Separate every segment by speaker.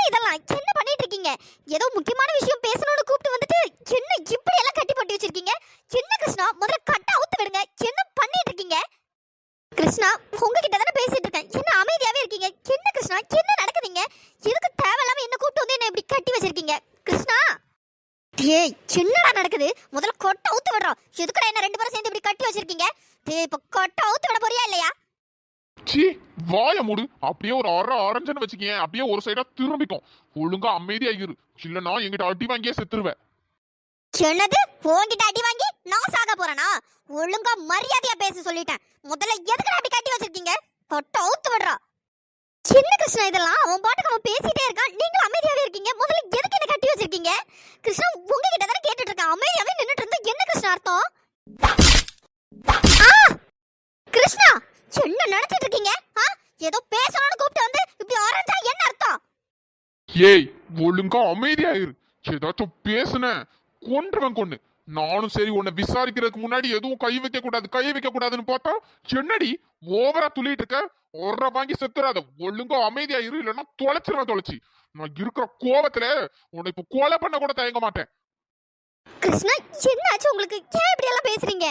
Speaker 1: இதெல்லாம் என்ன பண்ணிட்டு இருக்கீங்க? ஏதோ முக்கியமான விஷயம் பேசணும்னு கூப்பிட்டு வந்துட்டு என்ன இப்படி எல்லாம் கட்டி போட்டு வச்சிருக்கீங்க? என்ன கிருஷ்ணா, முதல்ல கட்ட அவுத்து விடுங்க. என்ன பண்ணிட்டு இருக்கீங்க? கிருஷ்ணா, உங்ககிட்ட தானே பேசிட்டு இருக்கேன். என்ன அமைதியாவே இருக்கீங்க? என்ன கிருஷ்ணா, என்ன நடக்குதுங்க? எதுக்கு தேவையில்லாம என்ன கூப்பிட்டு வந்து என்ன இப்படி கட்டி வச்சிருக்கீங்க? கிருஷ்ணா, ஏய் என்னடா நடக்குது? முதல்ல கொட்ட அவுத்து விடுறோம். எதுக்குடா என்ன ரெண்டு பேரும் சேர்ந்து இப்படி கட்டி வச்சிருக்கீங்க? டேய், இப்ப கொட்ட அவுத்து விட போறியா இல்லையா?
Speaker 2: சி வாய மூடு. அப்படியே ஒரு ஆரஞ்சுன்னு வச்சுக்கேன், அப்படியே ஒரு சைடா திரும்பிக்கும். ஒழுங்கா அமைதியா இரு, இல்லன்னா எங்கிட்ட அடி வாங்கியே செத்துருவேன்.
Speaker 1: என்னது? உன்கிட்ட அடி வாங்கி நான் சாக போறேனா? ஒழுங்கா மரியாதையா பேச சொல்லிட்டேன். முதல்ல எதுக்கு அப்படி கட்டி வச்சிருக்கீங்க? கொட்ட அவுத்து விடுறா. சின்ன கிருஷ்ணா, இதெல்லாம் அவன் பாட்டுக்கு அவன் பேசிட்டே இருக்கான், நீங்க அமைதியாவே இருக்கீங்க. முதல்ல எதுக்கு என்ன கட்டி வச்சிருக்கீங்க? கிருஷ்ணா, உங்ககிட்ட தானே கேட்டுட்டு இருக்கேன். அமைதியாவே நின்னுட்டு இருந்தா என்ன கிருஷ்ணா அர்த்தம்? ஆ! கிருஷ்ணா, என்ன நினைச்சிட்டு இருக்கீங்க? ஏதோ பேசணும்னு கூப்பிட்டு வந்து இப்படி ஆரஞ்சா என்ன அர்த்தம்?
Speaker 2: ஏய் ஒழுங்கா அமைதியா இரு. ஏதாச்சும் பேசுன கொன்றுவன் கொன்னு. நானும் சரி உன்னை விசாரிக்கிறதுக்கு முன்னாடி எதுவும் கை வைக்க கூடாதுன்னு பார்த்தா என்னடி ஓவரா துள்ளிட்டு இருக்க? ஒரு வாங்கி செத்துறாத. ஒழுங்கா அமைதியா இரு, இல்லைன்னா தொலைச்சி. நான் இருக்கிற கோவத்துல உன்னை இப்ப கொலை பண்ண கூட தயங்க மாட்டேன்.
Speaker 1: கிருஷ்ணா, என்னாச்சு உங்களுக்கு? ஏன் இப்படி எல்லாம் பேசுறீங்க?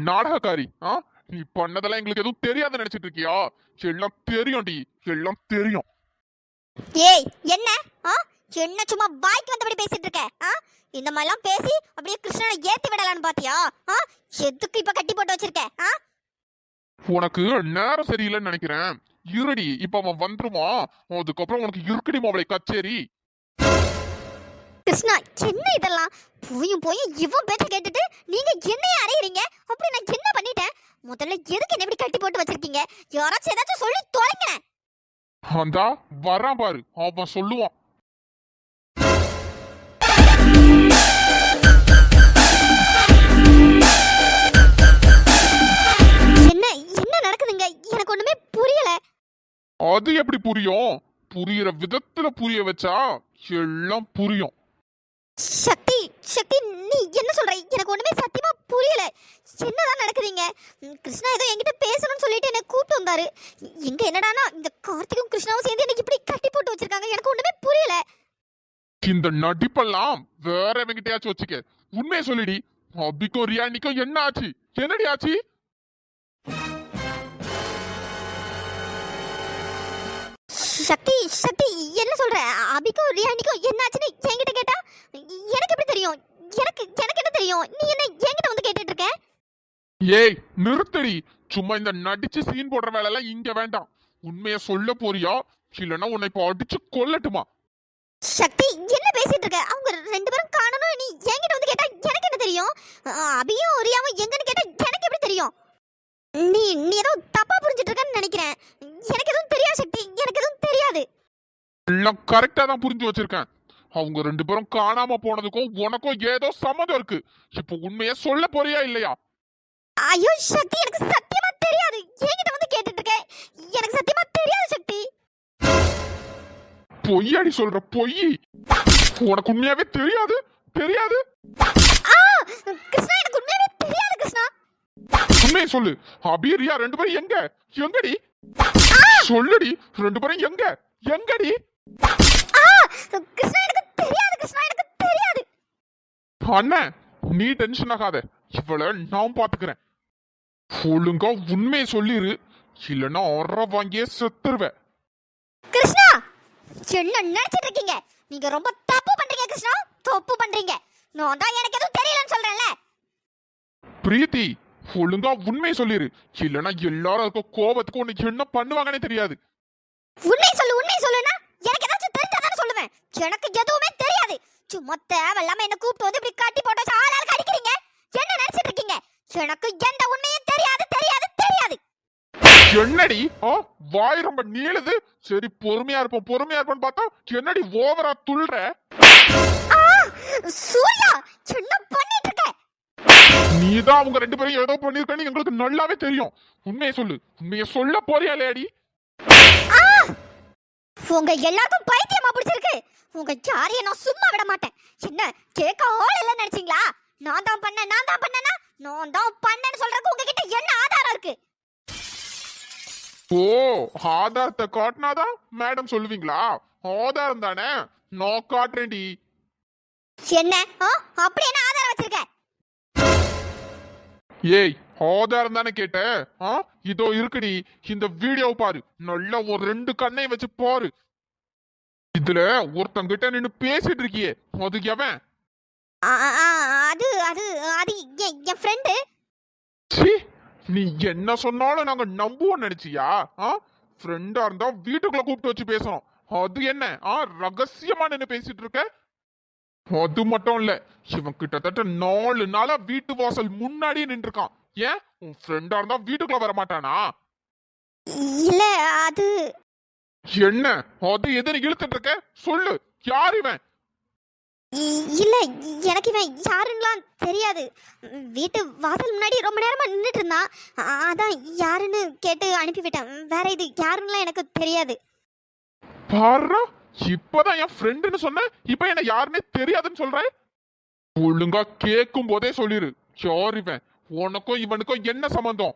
Speaker 2: நாடகக்காரி, நீ பண்ணதெல்லாம் எங்களுக்கு எதுவும் தெரியாதுன்னு நினைச்சிட்டு இருக்கியா? எல்லாம் தெரியும் டி, எல்லாம் தெரியும்.
Speaker 1: ஏய் என்ன? என்ன சும்மா வாய்க்கு வந்தபடி பேசிட்டு இருக்க? இந்த மாதிரிலாம் பேசி அப்படியே கிருஷ்ணனை ஏத்தி விடலான்னு பாத்தியா? எதுக்கு இப்ப கட்டி போட்டு வச்சிருக்க?
Speaker 2: உனக்கு நேரம் சரியில்லைன்னு நினைக்கிறேன். இருடி, இப்ப அவன் வந்துருவான். அதுக்கப்புறம் உனக்கு இருக்குடி மாவளை கச்சேரி.
Speaker 1: கிருஷ்ணா, என்ன இதெல்லாம்? போய் இவன் பேச்ச கேட்டுட்டு நீங்க என்னைய அறையறீங்க? அப்படி நான் என்ன பண்ணிட்டேன்? முதல்ல எதுக்கு என்ன இப்படி கட்டி போட்டு வச்சிருக்கீங்க? யாராச்சும் ஏதாச்சும் சொல்லி தொலைங்க.
Speaker 2: அந்தா வரான் பாரு, அவன் சொல்லுவான்.
Speaker 1: என்ன என்ன நடக்குதுங்க? எனக்கு ஒண்ணுமே புரியல.
Speaker 2: அது எப்படி புரியும்? புரியுற விதத்துல புரிய வச்சா எல்லாம் புரியும்.
Speaker 1: சக்தி, சக்தி, நீ என்ன சொல்ற? எனக்கு ஒண்ணுமே சத்தியமா புரியல. என்னதான் நடக்குதுங்க? கிருஷ்ணா ஏதோ என்கிட்ட பேசணும்னு சொல்லிட்டு என்ன கூப்பிட்டு வந்தாரு. எங்க என்னடானா இந்த கார்த்திக்கும் கிருஷ்ணாவும் சேர்ந்து எனக்கு இப்படி கட்டி போட்டு வச்சிருக்காங்க. எனக்கு ஒண்ணுமே புரியல.
Speaker 2: இந்த நடிப்பெல்லாம் வேற எவங்கிட்டயாச்சும் வச்சுக்க. உண்மையை சொல்லிடி. அபிக்கும் ரியானிக்கும் என்ன ஆச்சு? என்னடி ஆச்சு?
Speaker 1: சக்தி, சக்தி, என்ன சொல்ற? அபிக்கும் ரியானிக்கும் என்னாச்சுன்னு என்கிட்ட கேட்டா எனக்கு எப்படி தெரியும்? எனக்கு எனக்கு என்ன தெரியும்? நீ என்ன என்கிட்ட வந்து கேட்டுட்டு இருக்க?
Speaker 2: ஏய் நிறுத்தடி. சும்மா இந்த நடிச்சு சீன் போடுற வேலை எல்லாம் இங்க வேண்டாம். உண்மையை சொல்ல போறியா, இல்லைன்னா உன்னை இப்ப அடிச்சு கொல்லட்டுமா?
Speaker 1: சக்தி, என்ன பேசிட்டு இருக்க? அவங்க ரெண்டு பேரும் காணணும், நீ என்கிட்ட வந்து கேட்டா எனக்கு என்ன தெரியும்? அபியும் ரியாவும் எங்கன்னு கேட்டா எனக்கு எப்படி தெரியும்? நீ நீ ஏதோ தப்பா புரிஞ்சிட்டு இருக்கன்னு நினைக்கிறேன். எனக்கு எதுவும் தெரியாது சக்தி, எனக்கு எதுவும் தெரியாது.
Speaker 2: எல்லாம் கரெக்டா தான் புரிஞ்சு வச்சிருக்கேன். அவங்க ரெண்டு பேரும் காணாம போனதுக்கும் உனக்கும் ஏதோ சம்மந்தம் இருக்கு. இப்ப உண்மையை சொல்ல போறியா இல்லையா?
Speaker 1: ஐயோ சக்தி, எனக்கு சத்தியமா தெரியாது. என்கிட்ட வந்து கேட்டுட்டு இருக்க? எனக்கு சத்தியமா தெரியாது சக்தி.
Speaker 2: பொய்யாடி சொல்ற, பொய். உனக்கு உண்மையாவே தெரியாது? தெரியாது?
Speaker 1: கிருஷ்ணா, எனக்கு உண்மையாவே தெரியாது கிருஷ்ணா.
Speaker 2: உண்மையை சொல்லு. அபிரியா ரெண்டு பேரும் எங்க? எங்கடி? சொல்லுடி, ரெண்டு பேரும் எங்க? எங்கடி?
Speaker 1: கிருஷ்ணா, எனக்கு தெரியாது கிருஷ்ணா, எனக்கு தெரியாது.
Speaker 2: அண்ணன், நீ டென்ஷன் ஆகாத. இவள நான் பாத்துக்கிறேன். ஒழுங்கா உண்மையை சொல்லிரு, இல்லைன்னா அற வாங்கியே செத்துருவேன்.
Speaker 1: கிருஷ்ணா, என்ன நினைச்சிட்டு இருக்கீங்க? நீங்க ரொம்ப தப்பு பண்றீங்க கிருஷ்ணா, தப்பு பண்றீங்க. நான் தான் எனக்கு எதுவும் தெரியலன்னு சொல்றேன்ல.
Speaker 2: பிரீத்தி, ஒழுங்கா உண்மையை சொல்லிரு, இல்லைன்னா எல்லாரும் இருக்க கோபத்துக்கு உனக்கு என்ன பண்ணுவாங்கன்னே தெரியாது.
Speaker 1: உண்மை சொல்லுன்னா எனக்கு ஏதாச்சும் தெரிஞ்சாதானே சொல்லுவேன். எனக்கு எதுவுமே தெரியாது. சும்மா தேவையில்லாம என்ன கூப்பிட்டு வந்து இப்படி கட்டி போட்டு ஆளாளுக்கு அடிக்கிறீங்க. என்ன நினைச்சிட்டு இருக்கீங்க? எனக்கு எந்த உண்மையும் தெரியாது.
Speaker 2: என்னடி வாய் ரொம்ப நீளுது. சரி பொறுமையா இருப்போம் பார்த்தா என்னடி ஓவரா துள்ற?
Speaker 1: சூர்யா, என்ன பண்ணிட்டு இருக்க?
Speaker 2: நீதான் அவங்க ரெண்டு பேரும் ஏதோ பண்ணிருக்கன்னு எங்களுக்கு நல்லாவே தெரியும். உண்மையை சொல்லு. உண்மையை சொல்ல போறியா இல்லையாடி?
Speaker 1: உங்க எல்லாருக்கும் பைத்தியமா பிடிச்சிருக்கு. உங்க யாரையும் நான் சும்மா விட மாட்டேன். என்ன கேட்க ஆள் இல்லைன்னு நினைச்சீங்களா? நான் தான் பண்ணேன்னு சொல்றதுக்கு உங்ககிட்ட என்ன ஆதாரம் இருக்கு?
Speaker 2: ஓ, ஆதாரத்தை காட்டினாதான் மேடம் சொல்லுவீங்களா? ஆதாரம் தானே, நான் காட்டுறேன்டி.
Speaker 1: என்ன அப்படி என்ன ஆதாரம் வச்சிருக்க?
Speaker 2: ஏய், ஆதாரம் தானே கேட்ட? இதோ இருக்குடி, இந்த வீடியோ பாரு, நல்லா ஒரு 2 கண்ணையும் வச்சு பாரு. இதுல ஒருத்தங்கிட்ட நின்னு பேசிட்டு இருக்கியே, அது எவன்?
Speaker 1: அது அது அது என் ஃப்ரெண்டு.
Speaker 2: சீ, நீ என்ன சொன்னாலும் நாங்க நம்புவோம் நினைச்சியா? ஃப்ரெண்டா இருந்தா வீட்டுக்குள்ள கூப்பிட்டு வச்சு பேசணும். அது என்ன ரகசியமா நின்னு பேசிட்டு இருக்க? அது மட்டும் இல்ல, இவன் கிட்டத்தட்ட 4 நாளா வீட்டு வாசல் முன்னாடியே நின்று இருக்கான். ஏன், உன் ஃப்ரெண்டா இருந்தா வீட்டுக்குள்ள வர மாட்டானா?
Speaker 1: இல்ல அது
Speaker 2: என்ன அது எதுன்னு இழுத்துட்டு இருக்க? சொல்லு, யார் இவன்?
Speaker 1: இல்ல, எனக்கு இவன் யாருன்னுலாம் தெரியாது. வீட்டு வாசல் முன்னாடி ரொம்ப நேரமா நின்றுட்டு இருந்தான். அதான் யாருன்னு கேட்டு அனுப்பிவிட்டேன். வேற இது யாருன்னுலாம் எனக்கு தெரியாது.
Speaker 2: பாரு, இப்பதான் என் ஃப்ரெண்டுன்னு சொன்ன, இப்ப என்ன யாருன்னே தெரியாதுன்னு சொல்றேன். ஒழுங்கா கேட்கும் போதே சொல்லிரு, யார் இவன்? உனக்கும் இவனுக்கும் என்ன சம்பந்தம்?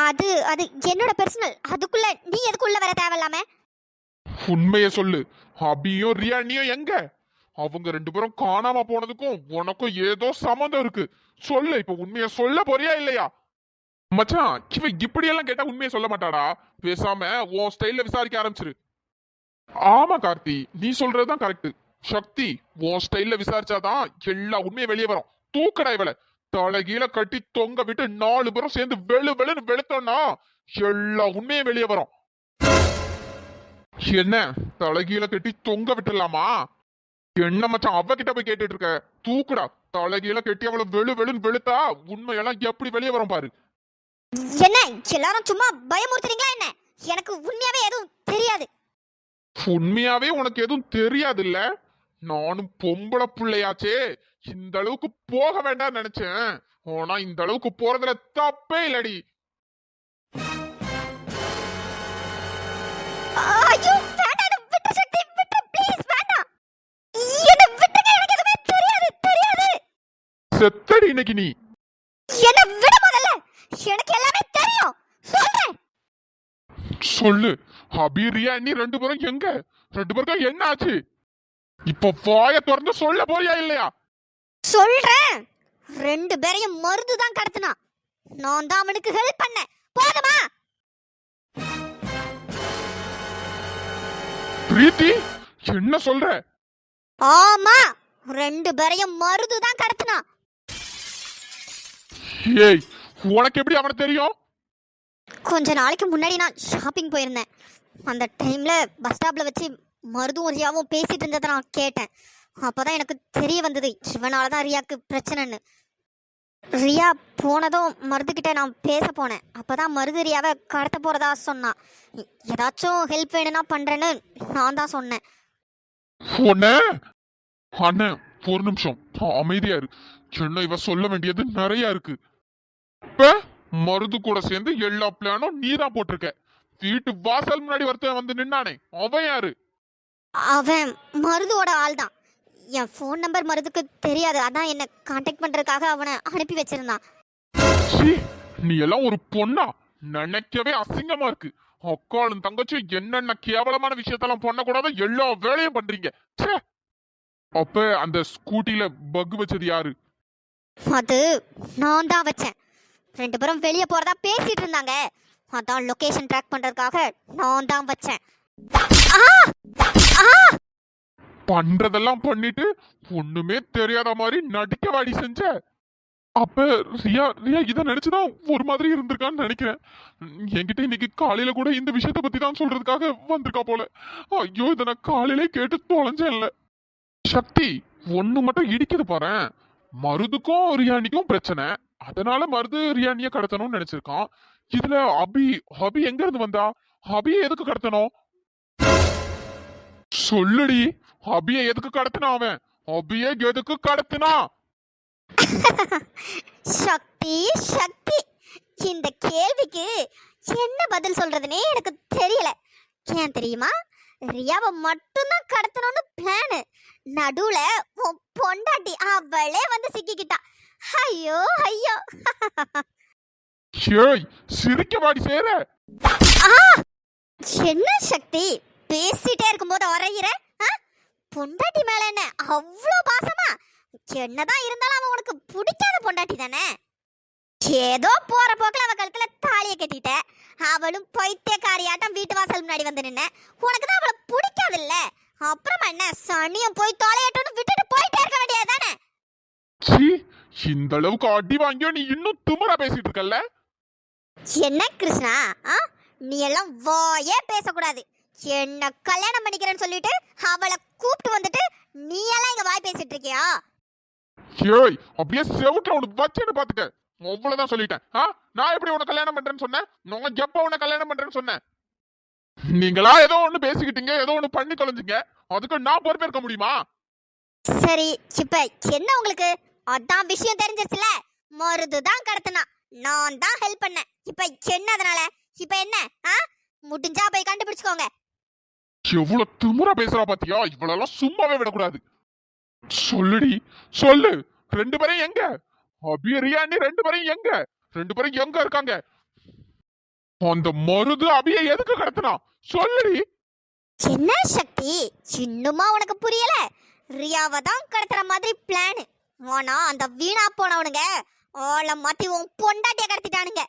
Speaker 1: அது அது என்னோட பர்சனல். அதுக்குள்ள நீ எதுக்குள்ள வர தேவையில்லாம?
Speaker 2: உண்மைய சொல்லு, அபியும் ரியானியும் எங்க? அவங்க 2 பேரும் காணாம போனதுக்கும் உனக்கும் ஏதோ சம்மந்தம் இருக்கு. சொல்லு, இப்ப உண்மைய சொல்ல போறியா இல்லையா? மச்சான், இவன் இப்படி எல்லாம் கேட்டா உண்மையை சொல்ல மாட்டாடா. பேசாம உன் ஸ்டைல்ல விசாரிக்க ஆரம்பிச்சிரு. ஆமா கார்த்தி, நீ சொல்றதுதான் கரெக்ட். சக்தி, உன் ஸ்டைல்ல விசாரிச்சாதான் எல்லா உண்மையும் வெளியே வரும். தூக்கடா இவளை, தலைகீழ கட்டி தொங்க விட்டு 4 பேரும் சேர்ந்து வெளு வெளுன்னு வெளுத்தோம்னா எல்லா உண்மையும் வெளியே வரும். என்ன, தலைகீழ கட்டி தொங்க விட்டுலாமா? என்ன மச்சான் அவகிட்ட போய் கேட்டுட்டு இருக்க? தூக்குடா, தலைகீழ கட்டி அவளை வெளு வெளுன்னு வெளுத்தா உண்மையெல்லாம் எப்படி வெளியே வரும் பாரு.
Speaker 1: என்ன எல்லாரும் சும்மா பயமுறுத்துறீங்களா என்ன? எனக்கு உண்மையாவே எதுவும் தெரியாது.
Speaker 2: உண்மையாவே உனக்கு எதுவும் தெரியாது இல்ல? நானும் பொம்பளை பிள்ளையாச்சே, இந்த அளவுக்கு போக வேண்டாம் நினைச்சேன். ஆனா இந்த அளவுக்கு போறதுல தப்பே இல்லடி.
Speaker 1: ஐயோ, வேண்டாம், விட்டு சக்தி, விட்டு ப்ளீஸ், வேண்டாம். என்ன விட்டுங்க, எனக்கு எதுவுமே தெரியாது.
Speaker 2: செத்தடி இன்னைக்கு நீ.
Speaker 1: என்ன விட முதல்ல, எனக்கு எல்லாமே தெரியும், சொல்றேன்.
Speaker 2: சொல்லு, அபி ரியா நீ 2 பேரும் எங்க? 2 பேருக்கும் என்ன ஆச்சு? இப்ப வாய திறந்து சொல்ல போறியா இல்லையா?
Speaker 1: சொல்றேன். 2 பேரையும் மருந்து தான் கடத்தினா. நான் தான் அவனுக்கு ஹெல்ப் பண்ணேன். போதுமா?
Speaker 2: பிரீத்தி, என்ன சொல்ற?
Speaker 1: ஆமா, 2 பேரையும் மருந்து தான் கடத்தினா.
Speaker 2: ஏய், உனக்கு எப்படி அவனை தெரியும்?
Speaker 1: கொஞ்ச நாளைக்கு முன்னாடி நான் ஷாப்பிங் போயிருந்தேன். அந்த டைம்ல பஸ் ஸ்டாப்ல வச்சு மருதுவும் ரியாவும் பேசிட்டு இருந்ததை நான் கேட்டேன். அப்பதான் எனக்கு தெரிய வந்தது, இவனாலதான் ரியாக்கு பிரச்சனைன்னு. ரியா போனதும் மருதுகிட்ட நான் பேச போனேன். அப்பதான் மருது ரியாவை கடத்த போறதா சொன்னான். ஏதாச்சும் ஹெல்ப் வேணும்னா பண்றேன்னு நான் தான் சொன்னேன்.
Speaker 2: அண்ணன், ஒரு நிமிஷம் அமைதியா இரு. சின்ன இவ சொல்ல வேண்டியது நிறைய இருக்கு. இப்ப மருது கூட சேர்ந்து எல்லா பிளானும் நீதான் போட்டிருக்க. வீட்டு வாசல் முன்னாடி ஒருத்தன் வந்து நின்னானே, அவன் யாரு?
Speaker 1: அவன் மருதுவோட ஆள் தான். என் ஃபோன் நம்பர் மருதுக்கு தெரியாது, அதான் என்ன கான்டாக்ட் பண்றதுக்காக அவனை அனுப்பி வச்சிருந்தான்.
Speaker 2: நீ எல்லாம் ஒரு பொண்ணா? நினைக்கவே அசிங்கமா இருக்கு. அக்காளும் தங்கச்சும் என்னென்ன கேவலமான விஷயத்தெல்லாம் பண்ணக்கூடாத எல்லா வேலையும் பண்றீங்க. அப்ப அந்த ஸ்கூட்டில பக் வச்சது யாரு?
Speaker 1: அது நான் தான் வச்சேன். 2 பேரும் வெளியே போறதா பேசிட்டு இருந்தாங்க. அதான் லொகேஷன் ட்ராக் பண்றதுக்காக நான் தான் வச்சேன்.
Speaker 2: பண்றதெல்லாம் பண்ணிட்டு ஒண்ணுமே தெரியாத மாதிரி நடிக்க வாடி செஞ்ச. அப்ப ரியா ரியா இதை நினைச்சுதான் ஒரு மாதிரி இருந்திருக்கான்னு நினைக்கிறேன். என்கிட்ட இன்னைக்கு காலையில கூட இந்த விஷயத்த பத்தி தான் சொல்றதுக்காக வந்திருக்கா போல. ஐயோ, இதை நான் காலையிலே கேட்டு தொலைஞ்சேன்ல. சக்தி, ஒண்ணு மட்டும் இடிக்குது பாரு. மருதுக்கும் ரியானிக்கும் பிரச்சனை, அதனால மருது ரியானிய கடத்தணும்னு நினைச்சிருக்கான். இதுல அபி எங்க இருந்து வந்தா? அபியை எதுக்கு கடத்தணும்? சொல்லுடி, அபியை எதுக்கு கடத்தினா? அவன் அபியை எதுக்கு கடத்தினா?
Speaker 1: சக்தி சக்தி, இந்த கேள்விக்கு என்ன பதில் சொல்றதுனே எனக்கு தெரியல. ஏன் தெரியுமா? ரியாவை மட்டும்தான் கடத்தணும்னு பிளானு. நடுவுல உன் பொண்டாட்டி அவளே வந்து சிக்கிக்கிட்டா. ஐயோ ஐயோ.
Speaker 2: ஏய், சிரிக்க வாடி சேர.
Speaker 1: என்ன சக்தி பேசிட்டே இருக்கும்போது அரையிற பொண்டாட்டி மேல என்ன அவ்வளோ பாசமா? என்னதான் இருந்தாலும் அவன் உனக்கு பிடிக்காத பொண்டாட்டி தானே? ஏதோ போற போக்குல அவ கழுத்துல தாலியை கட்டிட்ட, அவளும் பைத்தியக்காரியாட்டம் வீட்டு வாசல் முன்னாடி வந்து நின்ன. உனக்கு தான் அவளை பிடிக்காது இல்ல, அப்புறமா என்ன சனியம் போய் தொலையட்டும்னு விட்டுட்டு போயிட்டே இருக்க வேண்டியதுதானே?
Speaker 2: இந்த அளவுக்கு அடி வாங்கியோ நீ இன்னும் திமிரா பேசிட்டு இருக்கல்ல?
Speaker 1: என்ன கிருஷ்ணா, நீ எல்லாம் வாயே பேசக்கூடாது. என்ன கல்யாணம் பண்ணிக்கிறேன்னு சொல்லிட்டு அவளை கூப்பிட்டு வந்துட்டு நீ எல்லாம் இங்க வாய் பேசிட்டு இருக்கியா?
Speaker 2: ஏய், அப்படியே செவுட்ல உனக்கு வச்சுன்னு பாத்துக்க. அவ்வளவுதான் சொல்லிட்டேன். நான் எப்படி உன்னை கல்யாணம் பண்றேன்னு சொன்னேன்? நான் எப்ப உன்னை கல்யாணம் பண்றேன்னு சொன்னேன்? நீங்களா ஏதோ ஒண்ணு பேசிக்கிட்டீங்க, ஏதோ ஒண்ணு பண்ணி தொலைஞ்சிங்க, அதுக்கு நான் பொறுப்பேற்க முடியுமா?
Speaker 1: சரி, இப்ப என்ன உங்களுக்கு? அதான் விஷயம் தெரிஞ்சிருச்சுல, மருதுதான் கடத்தினா, நான் தான் ஹெல்ப் பண்ணேன். இப்ப என்ன அதனால? இப்ப என்ன? முடிஞ்சா போய் கண்டுபிடிச்சுக்கோங்க.
Speaker 2: எவ்வளவு திமுறா பேசுறா பாத்தியா? இவ்வளவு சும்மாவே விடக்கூடாது. சொல்லுடி, சொல்லு. 2 பேரும் எங்க? அபி ரியாண்டி 2 பேரும் எங்க? 2 பேரும் எங்க இருக்காங்க? அந்த மருது அபிய எதுக்கு கடத்தினா? சொல்லுடி.
Speaker 1: என்ன சக்தி, இன்னுமா உனக்கு புரியல? ரியாவை தான் கடத்துற மாதிரி பிளான். ஆனா அந்த வீணா போனவனுங்க ஆளை மாத்தி உன் பொண்டாட்டிய கடத்திட்டானுங்க.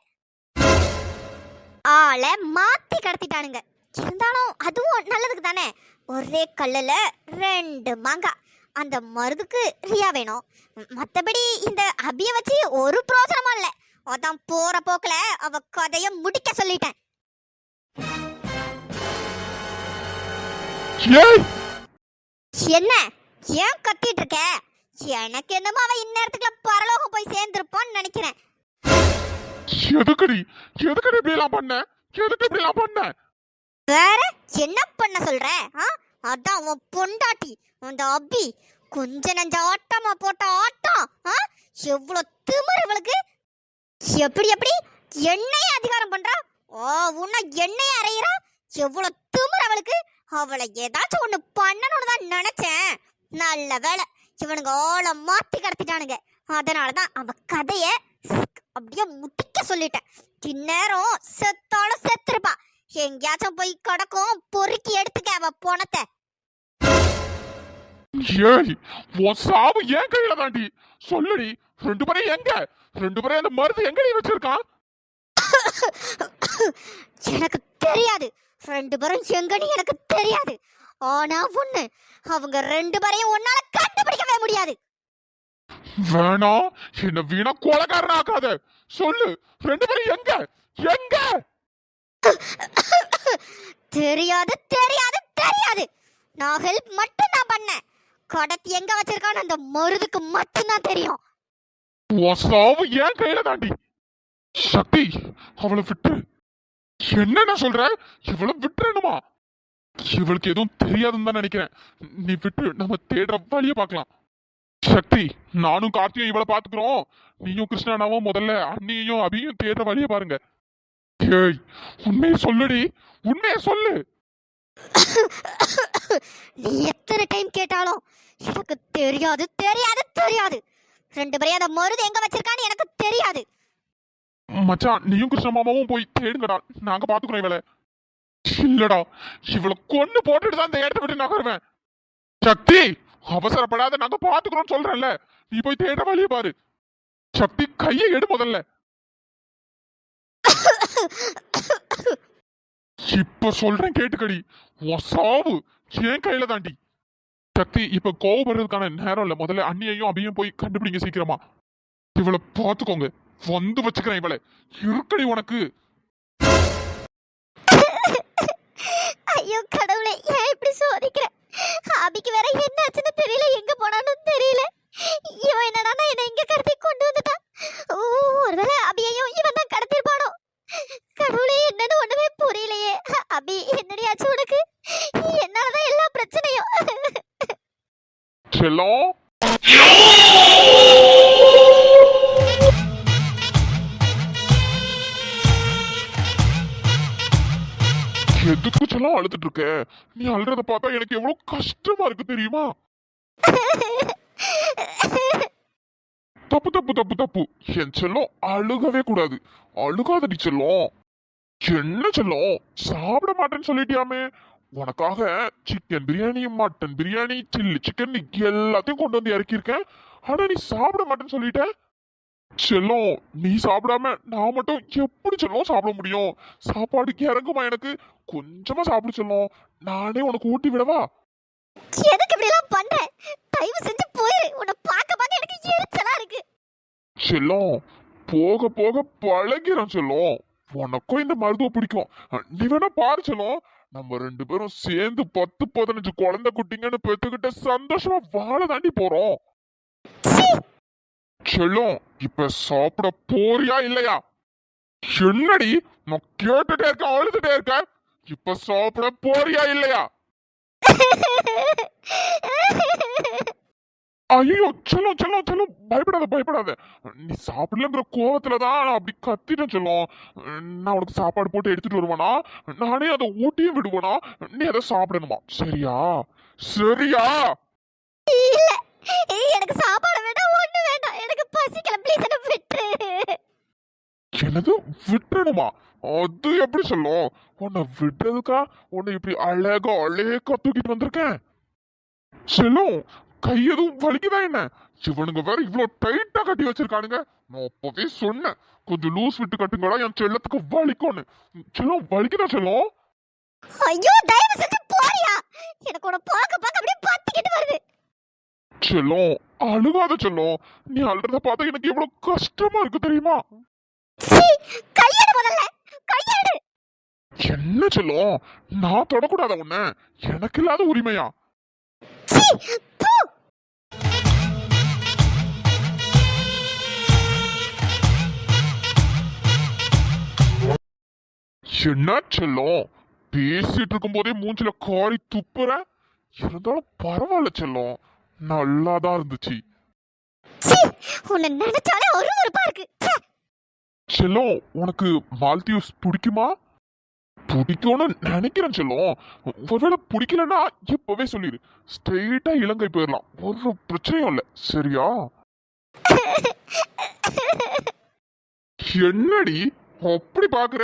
Speaker 1: ஆளை மாத்தி கடத்திட்டானுங்க. இருந்தாலும் அதுவும் நல்லதுக்கு தானே. ஒரே கல்லுல 2 மாங்காய். அந்த மருதுக்கு ரியா வேணும், மத்தபடி இந்த அபிய வச்சு ஒரு பிரோஜனமும் இல்ல. அதான் போற போக்குல அவ கதைய முடிக்க சொல்லிட்டேன். என்ன ஏன் கத்திட்டு இருக்க? எனக்கு என்னமோ அவ இந்நேரத்துக்குள்ள பரலோகம் போய் சேர்ந்திருப்பான்னு நினைக்கிறேன்.
Speaker 2: எதுக்குடி இப்படி எல்லாம் பண்ண? எதுக்கு இப்படி எல்லாம் பண்ண?
Speaker 1: வேற என்ன பண்ண சொல்ற? அதான் உன் பொண்டாட்டி அந்த அபி கொஞ்ச நஞ்ச ஆட்டமா போட்ட ஆட்டம். எவ்வளவு திமிரு இவளுக்கு! எப்படி எப்படி என்னைய அதிகாரம் பண்றா? உன்ன என்னைய அறையிறா? எவ்வளவு திமிரு அவளுக்கு! அவளை ஏதாச்சும் ஒண்ணு பண்ணணும்னு தான் நினைச்சேன். நல்ல வேலை, இவனுங்க ஆளை மாத்தி கடத்திட்டானுங்க. அதனாலதான் அவ கதைய அப்படியே முட்டிக்க சொல்லிட்டேன். இந்நேரம் செத்தாலும் செத்துருப்பா. எங்கேயாச்சும் போய் கிடக்கும், பொறுக்கி எடுத்துக்க அவ போனத்தை.
Speaker 2: ஏய், உன் சாவு ஏன் கையில தாண்டி? சொல்லுடி. 2 பேரும் எங்க? 2 பேரும் அந்த மருந்து எங்கடி வச்சிருக்கான்?
Speaker 1: எனக்கு தெரியாது. 2 பேரும் எங்கன்னு எனக்கு தெரியாது. ஆனா ஒண்ணு, அவங்க 2 பேரையும் உன்னால கண்டுபிடிக்கவே முடியாது.
Speaker 2: வேணாம், என்ன வீணா கொலைகாரன் ஆக்காத. சொல்லு, 2 பேரும் எங்க? எங்க?
Speaker 1: தெரியாது தெரியாது தெரியாது. நான் ஹெல்ப் மட்டும் தான் பண்ணேன். கடத்தி எங்க வச்சிருக்கான்னு அந்த மருதுக்கு மட்டும்தான் தெரியும்.
Speaker 2: உன் சாவு ஏன் கையில தாண்டி? சக்தி, அவளை விட்டு. என்ன சொல்ற? இவளை விட்டுறணுமா? இவளுக்கு எதுவும் தெரியாதுன்னு தான் நினைக்கிறேன். நீ விட்டு, நம்ம தேடுற வழிய பார்க்கலாம். சக்தி, நானும் கார்த்தியும் இவளை பாத்துக்கிறோம். நீயும் கிருஷ்ணாவும் முதல்ல அண்ணியையும் அபியும் தேடுற வழிய பாருங்க. ஏய், உண்மையை சொல்லுடி, உண்மையை சொல்லு.
Speaker 1: நீ எத்தனை டைம் கேட்டாலும் எனக்கு தெரியாது தெரியாது தெரியாது. 2 பேரையும் அந்த மருது எங்க வச்சிருக்கான்னு எனக்கு தெரியாது.
Speaker 2: மச்சான், நீயும் கிருஷ்ண மாமாவும் போய் தேடுங்கடா, நாங்க பாத்துக்கிறோம் இவளை. இல்லடா, இவளை கொன்னு போட்டுட்டு தான் இந்த இடத்த விட்டு நகருவேன். சக்தி, அவசரப்படாத, நாங்க பாத்துக்கிறோம் சொல்றேன்ல. நீ போய் தேடுற வழிய பாரு. சக்தி, கையை எடு முதல்ல. இப்ப சொல்றேன் கேட்டுக்கடி. உன் சாவு என் கையில தாண்டி. சக்தி, இப்ப கோவப்படுறதுக்கான நேரம் இல்ல. முதல்ல அண்ணியையும் அபியும் போய் கண்டுபிடிங்க சீக்கிரமா. இவளை பாத்துக்கோங்க, வந்து வச்சுக்கிறேன் இவளை. இருக்கடி உனக்கு.
Speaker 1: ஐயோ கடவுளே, ஏன் இப்படி சோதிக்கிற? அபிக்கு வேற என்ன ஆச்சுன்னு தெரியல, எங்க போனான்னு தெரியல. இவன் என்னடா என்ன இங்க கடத்தி கொண்டு வந்துட்டான். ஒருவேளை அபியையும் இவன் தான் கடத்திருப்பானோ? கடவுளே, என்னன்னு ஒண்ணுமே புரியலையே. அபி, என்னடி ஆச்சு உனக்கு? என்னாலதான் எல்லா பிரச்சனையும்.
Speaker 2: செல்லம், எதுக்கு செல்லம் அழுதுட்டு இருக்க? நீ அழுறத பார்த்தா எனக்கு எவ்வளவு கஷ்டமா இருக்கு தெரியுமா? தப்பு தப்பு தப்பு தப்பு. என் செல்லம் அழுகவே கூடாது. அழுகாதடி செல்லம். என்ன செல்லம், சாப்பிட மாட்டேன்னு சொல்லிட்டியாமே? உனக்காக chicken biryani, mutton biryani, chilli chicken எல்லாத்தையும் கொண்டு வந்து இறக்கியிருக்கேன். ஆனா நீ சாப்பிட மாட்டேன்னு சொல்லிட்ட. செல்லம், நீ சாப்பிடாம நான் மட்டும் எப்படி செல்லம் சாப்பிட முடியும்? சாப்பாடுக்கு இறங்குமா எனக்கு? கொஞ்சமா சாப்பிடு செல்லம். நானே உனக்கு ஊட்டி விடவா?
Speaker 1: எதுக்கு இப்படி எல்லாம் பண்ற? தயவு செஞ்சு போயிரு. உன்னை பார்க்க பார்க்க எனக்கு எரிச்சலா இருக்கு.
Speaker 2: செல்லம், போக போக பழகிறோம் செல்லம். உனக்கும் இந்த மருத்துவம் பிடிக்கும். நீ வேணா பாரு செல்லம். நம்ம 2 பேரும் சேர்ந்து 10-15 குழந்தை குட்டிங்கன்னு பெத்துக்கிட்ட சந்தோஷமா வாழ தாண்டி போறோம்.
Speaker 1: சீ,
Speaker 2: செல்லம், இப்ப சாப்பிட போறியா இல்லையா? என்னடி நான் கேட்டுட்டே இருக்கேன், அழுதுட்டே இருக்கேன். இப்ப சாப்பிட போறியா இல்லையா? ஐயோ, செல்லம் செல்லம் செல்லம், பயப்படாத பயப்படாத. நீ சாப்பிடலங்கிற கோவத்துலதான் நான் அப்படி கத்திட்டேன் செல்லம். நான் உனக்கு சாப்பாடு போட்டு எடுத்துட்டு வருவானா? நானே அதை ஊட்டியும் விடுவேனா? நீ அதை சாப்பிடணுமா? சரியா சரியா?
Speaker 1: இல்ல, எனக்கு சாப்பாடு வேண்டாம், ஒண்ணு வேண்டாம். எனக்கு பசிக்கல, ப்ளீஸ் என்ன விட்டுரு.
Speaker 2: என்னது விட்டுணுமா? அது எப்படி சொல்லும்? உன்னை விட்டதுக்கா உன்னை இப்படி அழகா அழகா தூக்கிட்டு வந்திருக்கேன். செல்லும், கை எதுவும் வலிக்குதா என்ன? இவனுங்க வேற இவ்வளவு டைட்டா கட்டி வச்சிருக்கானுங்க. நான் அப்பவே சொன்னேன், கொஞ்சம் லூஸ் விட்டு கட்டுங்கடா, என் செல்லத்துக்கு வலிக்கும்னு. செல்லம், வலிக்குதா செல்லம்?
Speaker 1: ஐயோ, தயவு செஞ்சு போறியா? எனக்கு உன்னை பார்க்க பார்க்க அப்படியே பத்திக்கிட்டு வருது.
Speaker 2: செல்லம், அழுகாத செல்லம். நீ அழுறத பார்த்தா எனக்கு எவ்வளவு கஷ்டமா இருக்கு தெரியுமா?
Speaker 1: சீ, கையெடு முதல்ல, கையெடு.
Speaker 2: என்ன செல்லம், நான் தொடக்கூடாத உன்ன? எனக்கு இல்லாத உரிமையா?
Speaker 1: சீ, போ.
Speaker 2: என்ன செல்லம், பேசிட்டு இருக்கும் போதே மூஞ்சில காரி துப்புற. இருந்தாலும் பரவாயில்ல செல்லம், நல்லாதான் இருந்துச்சு.
Speaker 1: சீ, உன்னை நினைச்சாலே அருவருப்பா இருக்கு. ச்சே.
Speaker 2: செல்லம், உனக்கு மால்தீவ்ஸ் பிடிக்குமா? பிடிக்கும்னு நினைக்கிறேன் செல்லம். ஒருவேளை பிடிக்கலன்னா இப்பவே சொல்லிடு. ஸ்ட்ரெயிட்டா இலங்கை போயிடலாம், ஒரு பிரச்சனையும் இல்லை. சரியா? என்னடி அப்படி பாக்குற?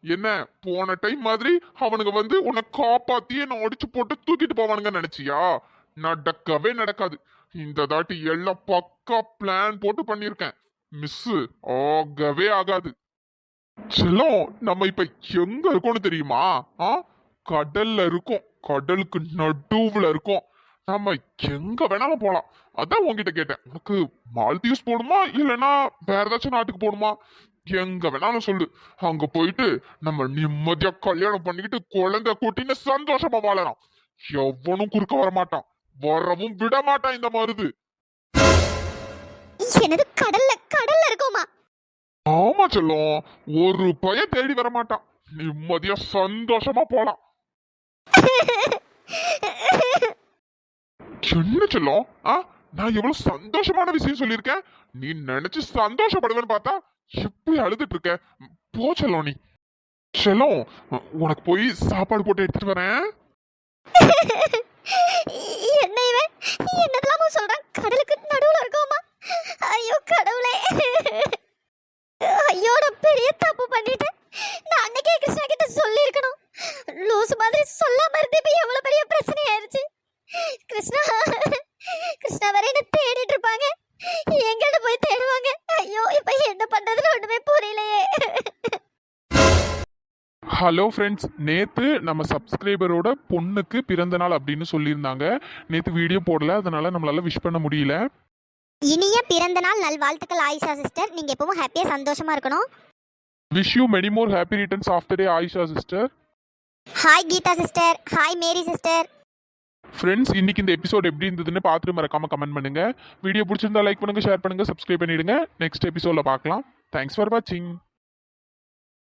Speaker 2: என்ன போன டைம் மாதிரி அவனுங்க வந்து உன்னை காப்பாத்தி என்ன அடிச்சு போட்டு தூக்கிட்டு போவானுங்க நினைச்சியா? நடக்கவே நடக்காது. இந்த தாட்டி எல்லாம் பக்கா பிளான் போட்டு பண்ணிருக்கேன். மிஸ் ஆகவே ஆகாது. செல்லம், நம்ம இப்ப எங்க இருக்கோம்னு தெரியுமா? கடல்ல இருக்கோம். கடலுக்கு நடுவுல இருக்கோம். நம்ம எங்க வேணாலும் போலாம். அதான் உன்கிட்ட கேட்டேன், உனக்கு மால்தீவ்ஸ் போகணுமா இல்லைன்னா வேற ஏதாச்சும் நாட்டுக்கு போகணுமா? எங்க வேணாலும் சொல்லு. அங்க போயிட்டு நம்ம நிம்மதியா கல்யாணம் பண்ணிக்கிட்டு குழந்தை கூட்டின்னு சந்தோஷமா வாழலாம். எவனும் குறுக்க வர மாட்டான், வரவும் விட மாட்டான் இந்த மருது.
Speaker 1: என்னது, கடல்ல கடல்ல இருக்கோமா?
Speaker 2: ஆமா செல்லம், ஒரு பையன் தேடி வர மாட்டான். நிம்மதியா சந்தோஷமா போலாம். என்ன செல்லம், நான் எவ்வளவு சந்தோஷமான விஷயம் சொல்லியிருக்கேன். நீ நினைச்சு சந்தோஷப்படுவேன்னு பார்த்தா எப்படி அழுதுட்டு இருக்க? போ செல்லம் நீ. செல்லம், உனக்கு போய் சாப்பாடு போட்டு எடுத்துட்டு வரேன்.
Speaker 1: என்ன இவன் என்னதெல்லாமோ சொல்றான்? கடலுக்கு நடுவுல இருக்கோமா? ஐயோ கடவுளே, ஐயோ நான் பெரிய தப்பு பண்ணிட்டேன். நான் அன்னைக்கே கிருஷ்ணா கிட்ட சொல்லியிருக்கணும். லூசு மாதிரி சொல்லாம இருந்து இப்ப எவ்வளவு பெரிய பிரச்சனை ஆயிருச்சு. கிருஷ்ணா, கிருஷ்ணா வேற என்ன தேடிட்டு இருப்பாங்க. எங்கிட்ட போய் தேடுவாங்க. ஐயோ இப்ப என்ன பண்றதுன்னு ஒண்ணுமே புரியலையே.
Speaker 2: ஹலோ ஃப்ரெண்ட்ஸ், நேற்று நம்ம சப்ஸ்கிரைபரோட பொண்ணுக்கு பிறந்த நாள் அப்படின்னு சொல்லியிருந்தாங்க. நேற்று வீடியோ போடல, அதனால நம்மளால விஷ் பண்ண முடியல.
Speaker 1: இனிய பிறந்த நாள் நல்வாழ்த்துக்கள் ஆயிஷா சிஸ்டர். நீங்க எப்பவும் ஹாப்பியா சந்தோஷமா இருக்கணும்.
Speaker 2: Wish you many more happy returns of the day Ayesha sister.
Speaker 1: Hi Geetha sister, hi Mary sister.
Speaker 2: Friends, இன்னைக்கு இந்த எபிசோட் எப்படி இருந்ததுன்னு பார்த்துட்டு மறக்காம கமெண்ட் பண்ணுங்க. வீடியோ பிடிச்சிருந்தா லைக் பண்ணுங்க, ஷேர் பண்ணுங்க, சப்ஸ்கிரைப் பண்ணிடுங்க. நெக்ஸ்ட் எபிசோட்ல பார்க்கலாம். தேங்க்ஸ் ஃபார் வாட்சிங்.